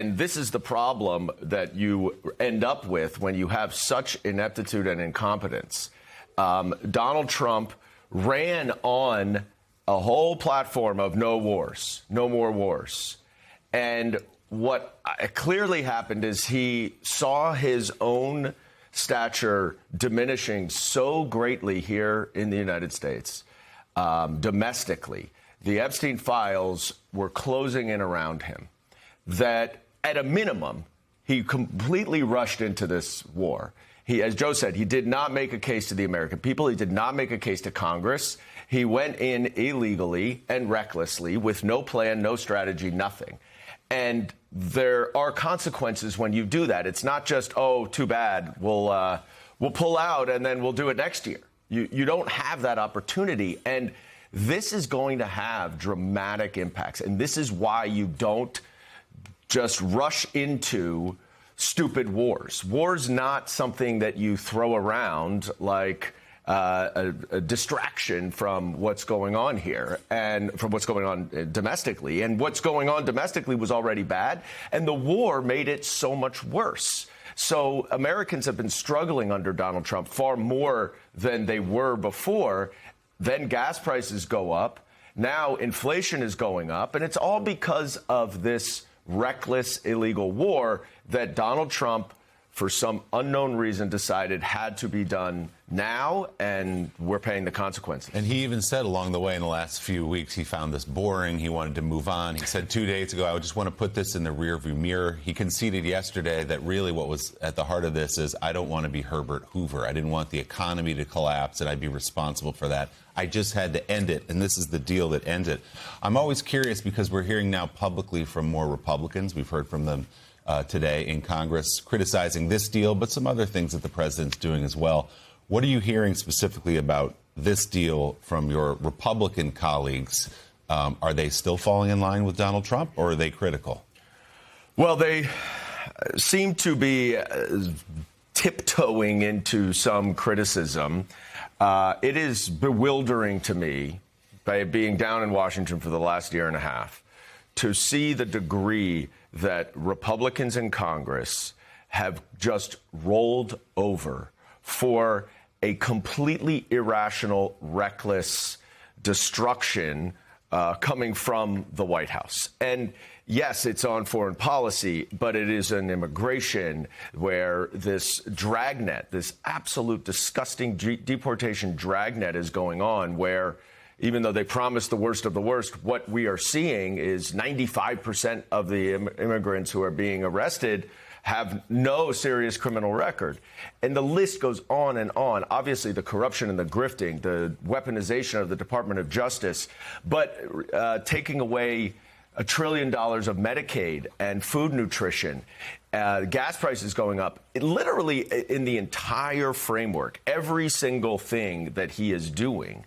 And this is the problem that you end up with when you have such ineptitude and incompetence. Donald Trump ran on a whole platform of no wars, no more wars. And what clearly happened is he saw his own stature diminishing so greatly here in the United States, domestically. The Epstein files were closing in around him, that at a minimum, he completely rushed into this war. He, as Joe said, he did not make a case to the American people. He did not make a case to Congress. He went in illegally and recklessly with no plan, no strategy, nothing. And there are consequences when you do that. It's not just, oh, too bad, we'll pull out and then we'll do it next year. You don't have that opportunity. And this is going to have dramatic impacts. And this is why you don't just rush into stupid wars. War's not something that you throw around like a distraction from what's going on here and from what's going on domestically. And what's going on domestically was already bad, and the war made it so much worse. So Americans have been struggling under Donald Trump far more than they were before. Then gas prices go up. Now inflation is going up, and it's all because of this reckless, illegal war that Donald Trump, for some unknown reason, decided had to be done now, and we're paying the consequences. And he even said along the way in the last few weeks he found this boring. He wanted to move on. He said 2 days ago, I just want to put this in the rearview mirror. He conceded yesterday that really what was at the heart of this is, I don't want to be Herbert Hoover. I didn't want the economy to collapse, and I'd be responsible for that. I just had to end it, and this is the deal that ends it. I'm always curious because we're hearing now publicly from more Republicans. We've heard from them today in Congress criticizing this deal, but some other things that the president's doing as well. What are you hearing specifically about this deal from your Republican colleagues? Are they still falling in line with Donald Trump, or are they critical? Well, they seem to be tiptoeing into some criticism. It is bewildering to me, by being down in Washington for the last year and a half, to see the degree that Republicans in Congress have just rolled over for a completely irrational, reckless destruction coming from the White House. And yes, it's on foreign policy, but it is an immigration where this dragnet, this absolute disgusting deportation dragnet is going on, where even though they promised the worst of the worst, what we are seeing is 95% of the immigrants who are being arrested have no serious criminal record. And the list goes on and on. Obviously, the corruption and the grifting, the weaponization of the Department of Justice, but taking away $1 trillion of Medicaid and food nutrition, gas prices going up. Literally, in the entire framework, every single thing that he is doing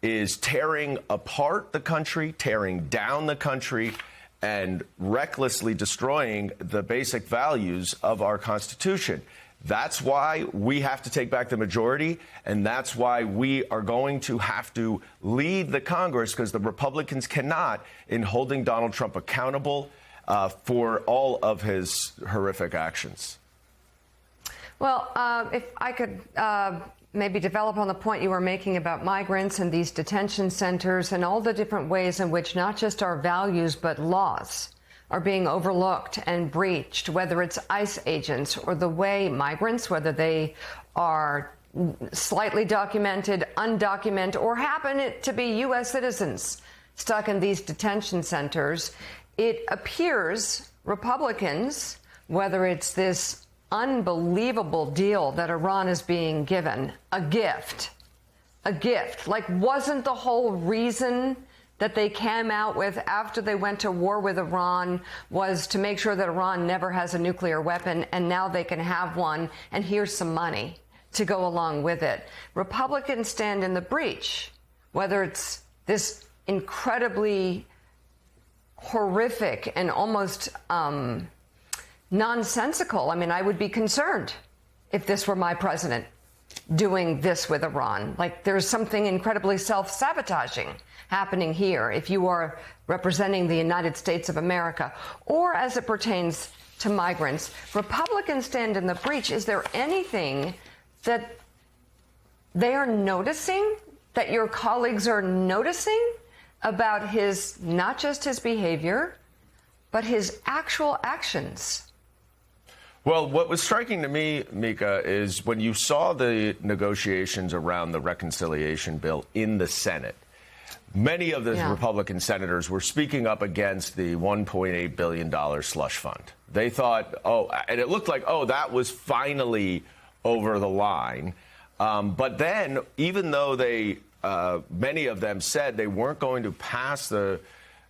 is tearing apart the country, tearing down the country, and recklessly destroying the basic values of our Constitution. That's why we have to take back the majority, and that's why we are going to have to lead the Congress, because the Republicans cannot, in holding Donald Trump accountable for all of his horrific actions. Well, if I could maybe develop on the point you were making about migrants and these detention centers and all the different ways in which not just our values but laws are being overlooked and breached, whether it's ICE agents or the way migrants, whether they are slightly documented, undocumented, or happen to be U.S. citizens stuck in these detention centers. It appears Republicans, whether it's this unbelievable deal that Iran is being given, a gift, like wasn't the whole reason that they came out with after they went to war with Iran was to make sure that Iran never has a nuclear weapon, and now they can have one, and here's some money to go along with it. Republicans stand in the breach, whether it's this incredibly horrific and almost nonsensical. I mean, I would be concerned if this were my president. doing this with Iran. Like, there's something incredibly self-sabotaging happening here if you are representing the United States of America, or as it pertains to migrants. Republicans stand in the breach. Is there anything that they are noticing, that your colleagues are noticing about his, not just his behavior, but his actual actions? Well, what was striking to me, Mika, is when you saw the negotiations around the reconciliation bill in the Senate, many of the Republican senators were speaking up against the $1.8 billion slush fund. They thought, and it looked like, that was finally over the line. But then, even though many of them said they weren't going to pass the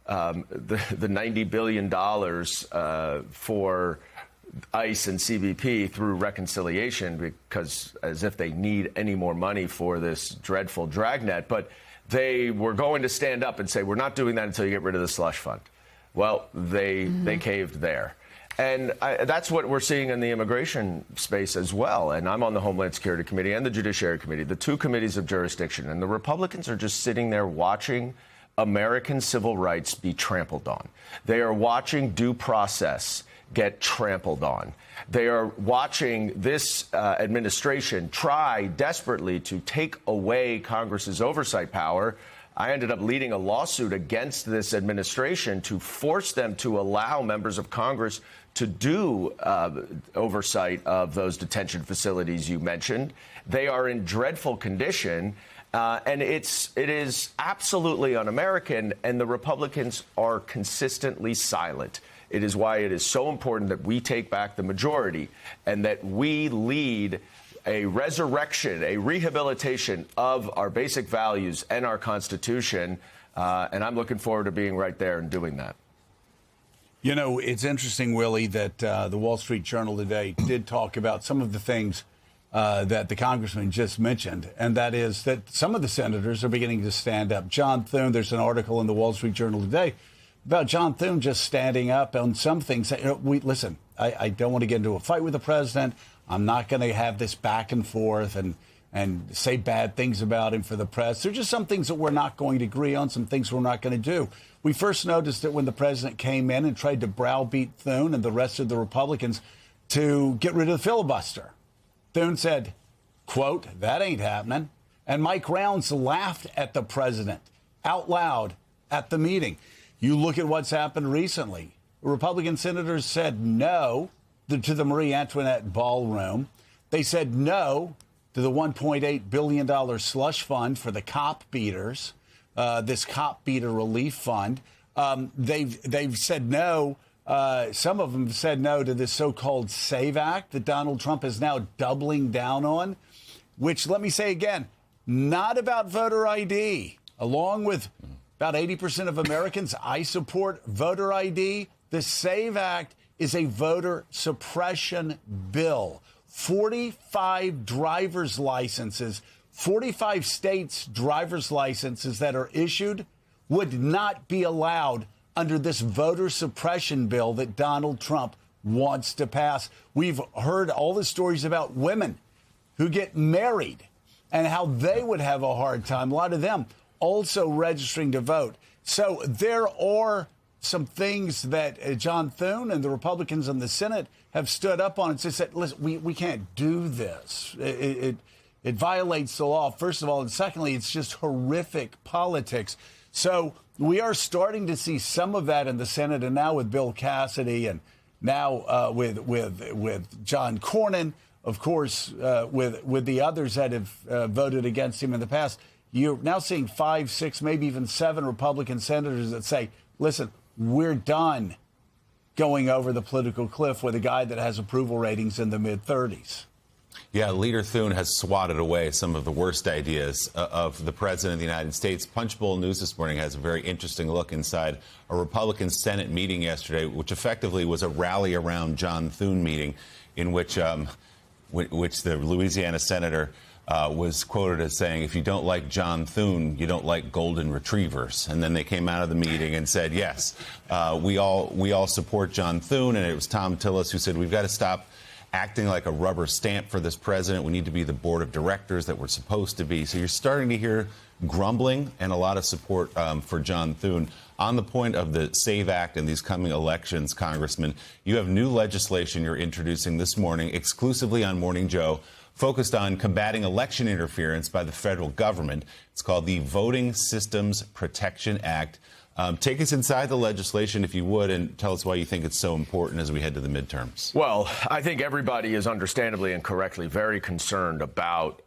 $90 billion for ICE and CBP through reconciliation, because as if they need any more money for this dreadful dragnet, but they were going to stand up and say, we're not doing that until you get rid of the slush fund. Well, they caved there. And that's what we're seeing in the immigration space as well. And I'm on the Homeland Security Committee and the Judiciary Committee, the two committees of jurisdiction. And the Republicans are just sitting there watching American civil rights be trampled on. They are watching due process get trampled on. They are watching this administration try desperately to take away Congress's oversight power. I ended up leading a lawsuit against this administration to force them to allow members of Congress to do oversight of those detention facilities you mentioned. They are in dreadful condition, and it is absolutely un-American, and the Republicans are consistently silent. It is why it is so important that we take back the majority and that we lead a resurrection, a rehabilitation of our basic values and our Constitution. And I'm looking forward to being right there and doing that. You know, it's interesting, Willie, that the Wall Street Journal today did talk about some of the things that the congressman just mentioned, and that is that some of the senators are beginning to stand up. John Thune, there's an article in the Wall Street Journal today about John Thune just standing up on some things. Listen, I don't want to get into a fight with the president. I'm not going to have this back and forth and say bad things about him for the press. There are just some things that we're not going to agree on, some things we're not going to do. We first noticed it when the president came in and tried to browbeat Thune and the rest of the Republicans to get rid of the filibuster. Thune said, quote, "That ain't happening." And Mike Rounds laughed at the president out loud at the meeting. You look at what's happened recently. Republican senators said no to the Marie Antoinette Ballroom. They said no to the $1.8 billion slush fund for the cop beaters, this cop beater relief fund. They've said no. Some of them said no to this so-called SAVE Act that Donald Trump is now doubling down on, which, let me say again, not about voter ID. Along with about 80% of Americans, I support voter ID. The SAVE Act is a voter suppression bill. 45 driver's licenses, 45 states' driver's licenses that are issued would not be allowed under this voter suppression bill that Donald Trump wants to pass. We've heard all the stories about women who get married and how they would have a hard time. A lot of them also registering to vote. So there are some things that John Thune and the Republicans in the Senate have stood up on and said, listen, we can't do this. It violates the law, first of all. And secondly, it's just horrific politics. So we are starting to see some of that in the Senate, and now with Bill Cassidy, and now with John Cornyn, of course, with the others that have voted against him in the past. You're now seeing 5, 6, maybe even 7 Republican senators that say, listen, we're done going over the political cliff with a guy that has approval ratings in the mid-30s. Yeah, Leader Thune has swatted away some of the worst ideas of the president of the United States. Punchbowl News this morning has a very interesting look inside a Republican Senate meeting yesterday, which effectively was a rally around John Thune meeting, in which the Louisiana senator was quoted as saying, if you don't like John Thune, you don't like golden retrievers. And then they came out of the meeting and said, yes, we all support John Thune. And it was Tom Tillis who said, we've got to stop acting like a rubber stamp for this president. We need to be the board of directors that we're supposed to be. So you're starting to hear grumbling and a lot of support for John Thune. On the point of the SAVE Act and these coming elections, Congressman, you have new legislation you're introducing this morning exclusively on Morning Joe, focused on combating election interference by the federal government. It's called the Voting Systems Protection Act. Take us inside the legislation, if you would, and tell us why you think it's so important as we head to the midterms. Well, I think everybody is understandably and correctly very concerned about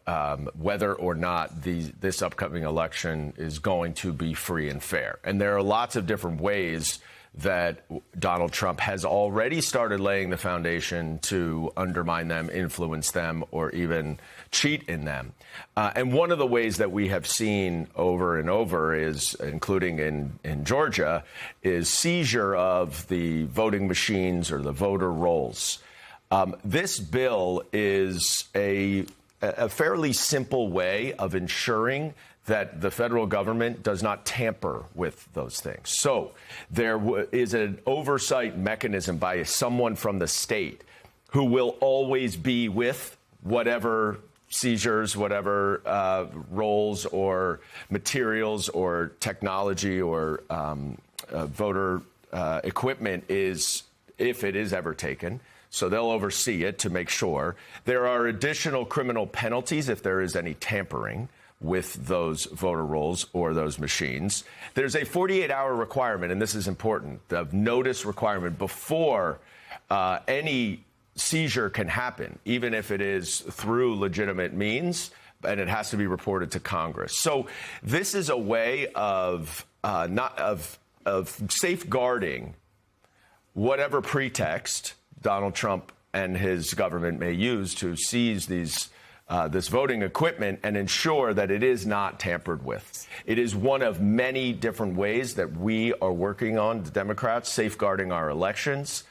whether or not this upcoming election is going to be free and fair. And there are lots of different ways that Donald Trump has already started laying the foundation to undermine them, influence them, or even cheat in them. And one of the ways that we have seen over and over is, including in Georgia, is seizure of the voting machines or the voter rolls. This bill is a fairly simple way of ensuring that the federal government does not tamper with those things. So there is an oversight mechanism by someone from the state who will always be with whatever seizures, whatever rolls or materials or technology or voter equipment is, if it is ever taken. So they'll oversee it to make sure. There are additional criminal penalties if there is any tampering with those voter rolls or those machines. There's a 48-hour requirement, and this is important, the notice requirement before any seizure can happen, even if it is through legitimate means, and it has to be reported to Congress. So this is a way of safeguarding whatever pretext Donald Trump and his government may use to seize this voting equipment and ensure that it is not tampered with. It is one of many different ways that we are working on, the Democrats, safeguarding our elections.